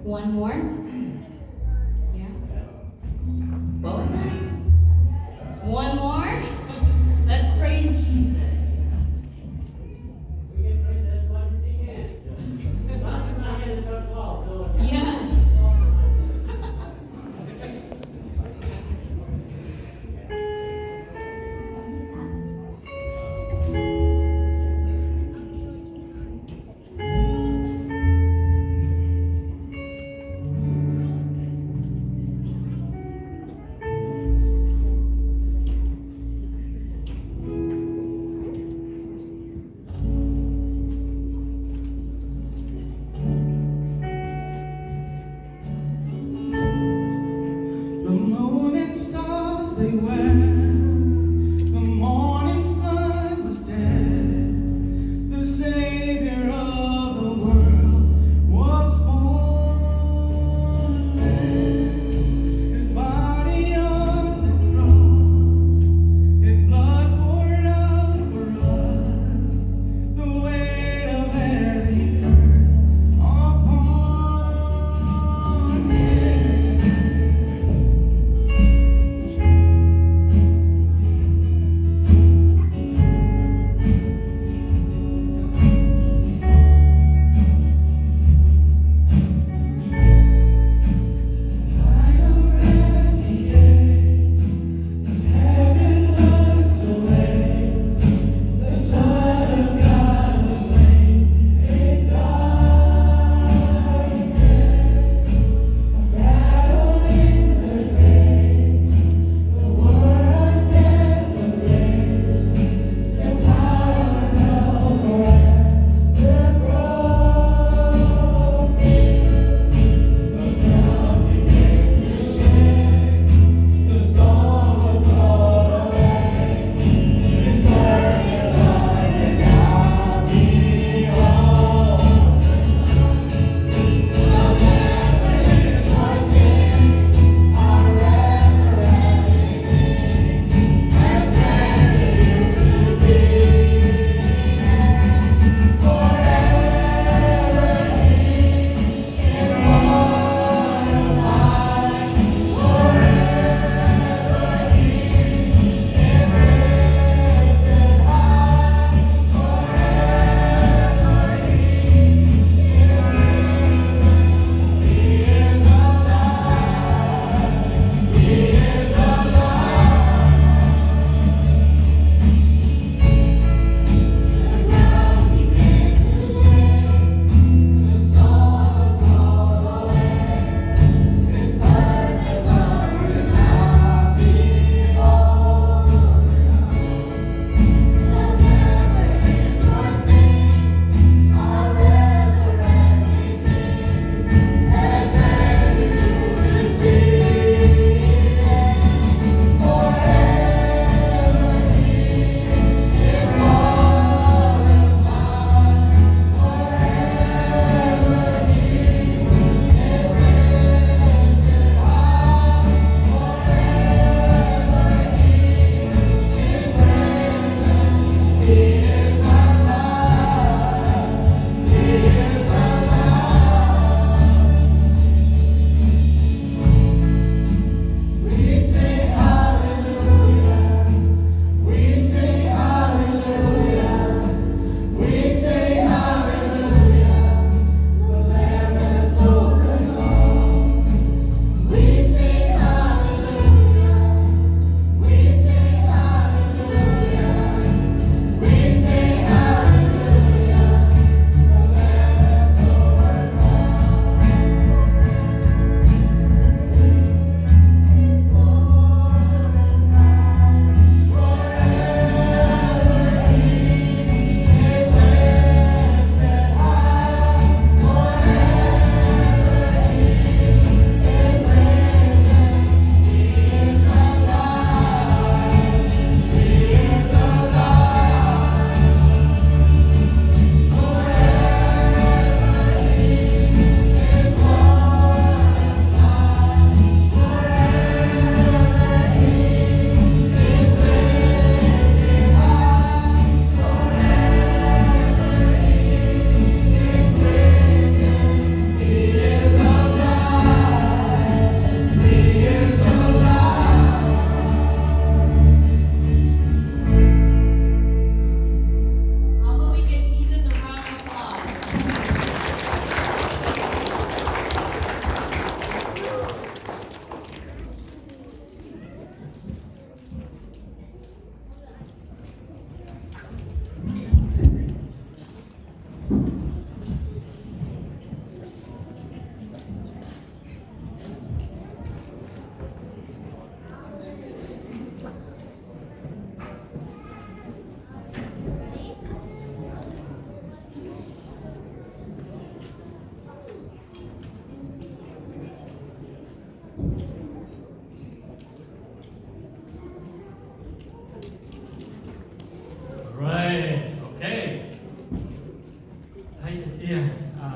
One more? Yeah. What was that? One more? Let's praise Jesus. Yes.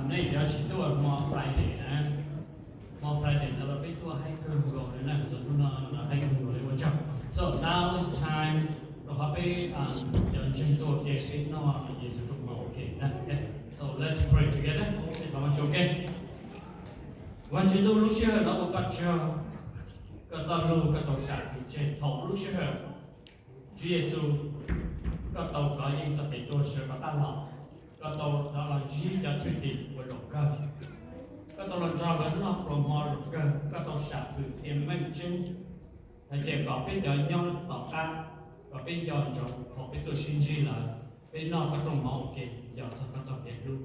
nay giờ chỉ tôi more Friday nè, more Friday là biết tôi hay cơn rồi nè, so nó hay cơn rồi vậy chắc. So now is time rồi họ bị giờ chúng tôi cái nó gì sử dụng mà okay nè. So let's pray together. Okay, how much okay?วันที่เรารู้เชื่อเราก็เชื่อก็จะรู้ก็ต้องสัตย์เช่นถกรู้เชื่อ主耶穌ก็ต้องก็ยิ่งจะเป็นตัวเชื่อก็ตั้งหลักก็ต้องเราชี้จะถือดีกว่าหลงก็ก็ต้องเราจะเป็นนอกโปรโมทก็ต้องสัตย์ถือเทียมไม่จริงถ้าเจ็บก็เป็นยอดย่อต่อกันก็เป็นยอดจงขอเป็นตัวชิ้นชี้เลยเป็นนอกก็ต้องมองเก่งยอดจะก็จะเก่งรู้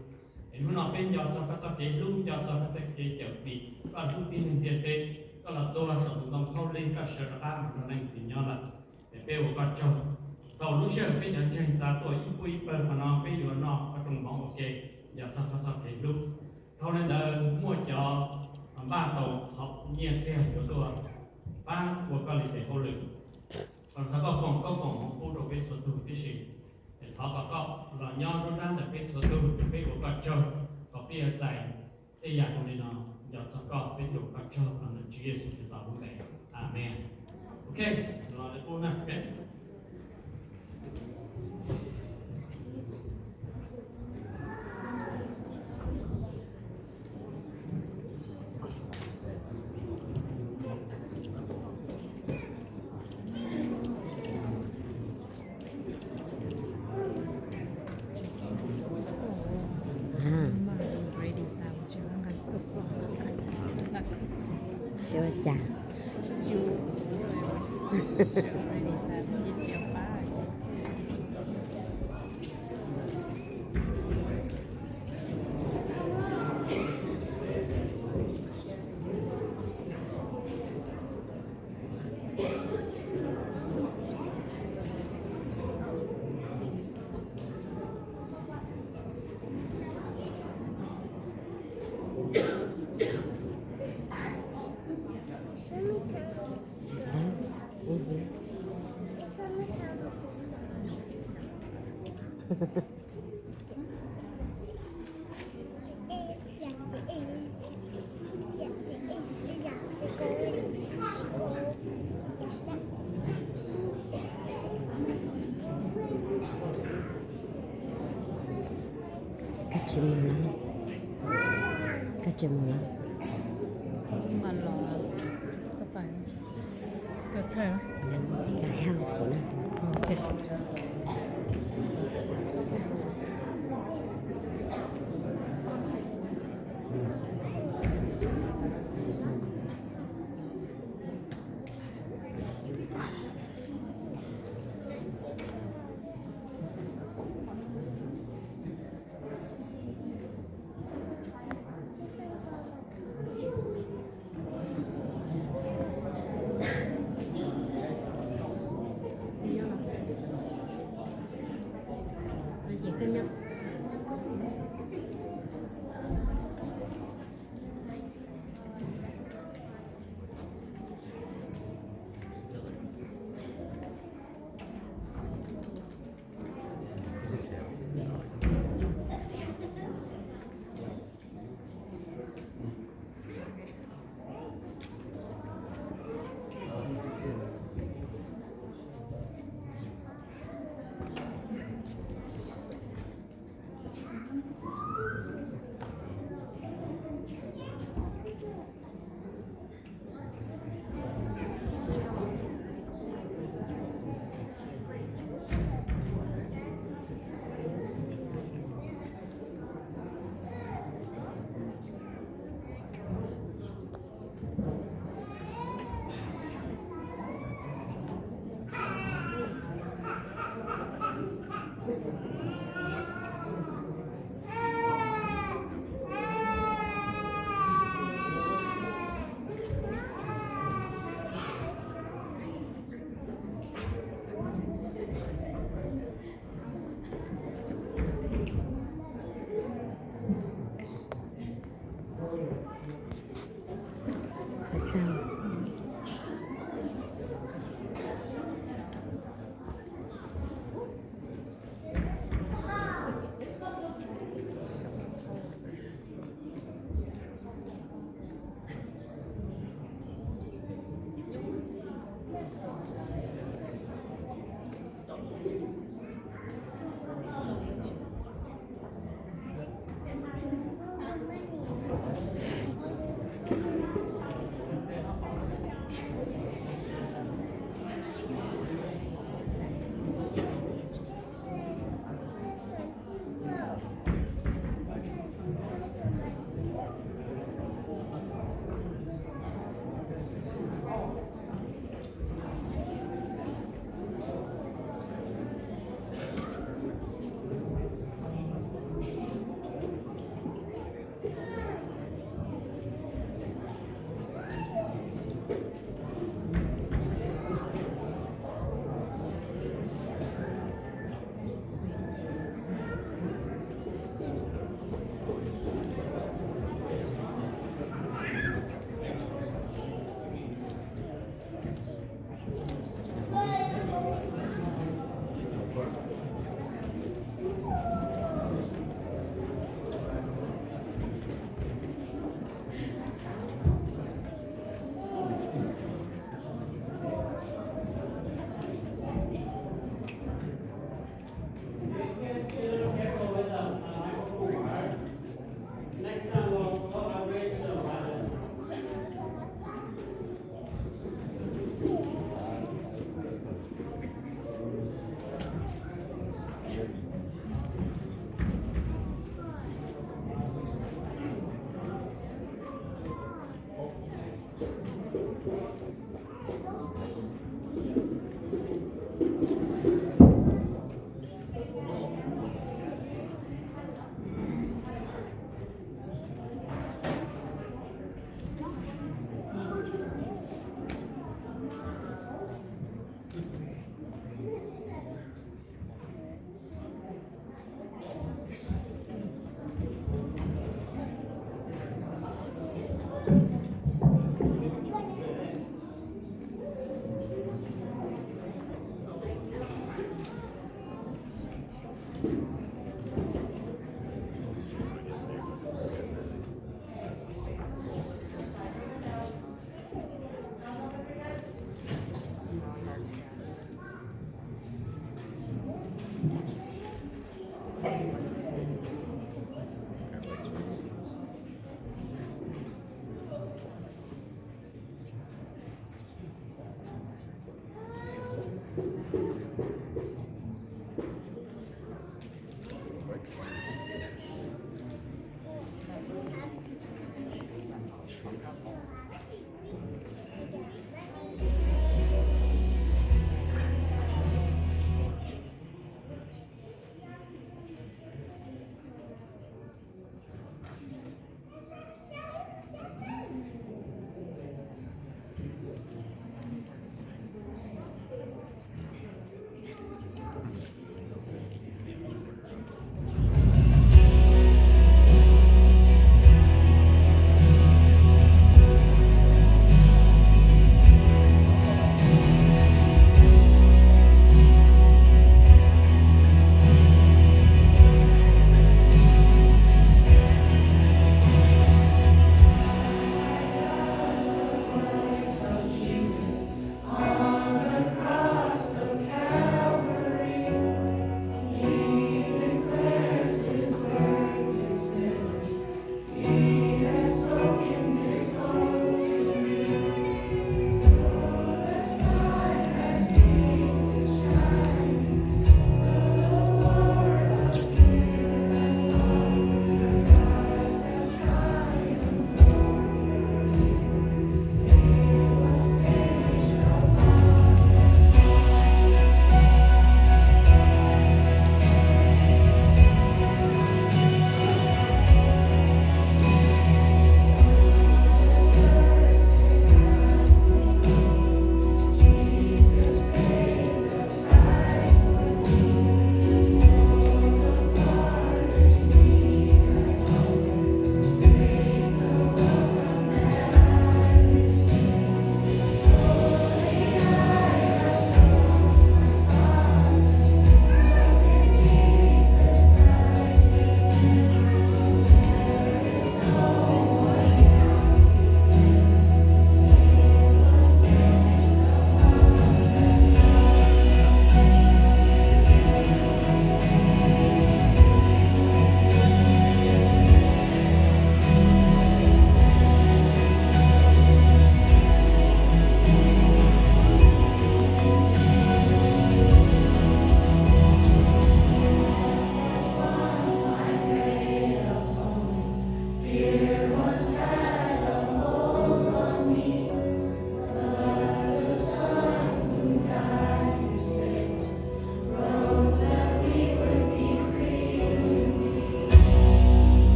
เห็นว่าเราเป็นยอดจะก็จะเก่งรู้ยอดจะก็จะเก่งเจ็บปีก็ทุกปีหนึ่งเดียดเด็กก็เราตัวเราสมต้องเข้าเล่นกับเชื่อตั้งเราในสิ่งยอดละแต่เป็นว่าก็จงเรารู้เชื่อเป็นอย่างเช่นตาตัวอีปุยเปิดผนเป็นอยู่นอกก็ต้องมองโอเคอยากจะก็จะเก่งรู้เขาเล่นเดินมั่วจอบ้านโตเขาเงียบเสียอยู่ตัวบ้านวัวก็เลยเป็นเขาเลยตอนสักก็ของผู้ดูเป็นส่วนตัวที่สิ่งแต่เขาก็เราย้อนรู้ด้านแต่เป็นส่วนตัวเป็นวัวก็จงก็เปลี่ยนใจที่อยากตรงนี้เนาะอยากจะก็เป็นวัวก็จงอันนั้นชื่อเยซูเป็นตัวผู้ใหญ่อาเมนโอเคเราได้พูดนะโอเคSure chà. Kacamala. Malo. Apa? Kekal. Cái heo của nó. Okay.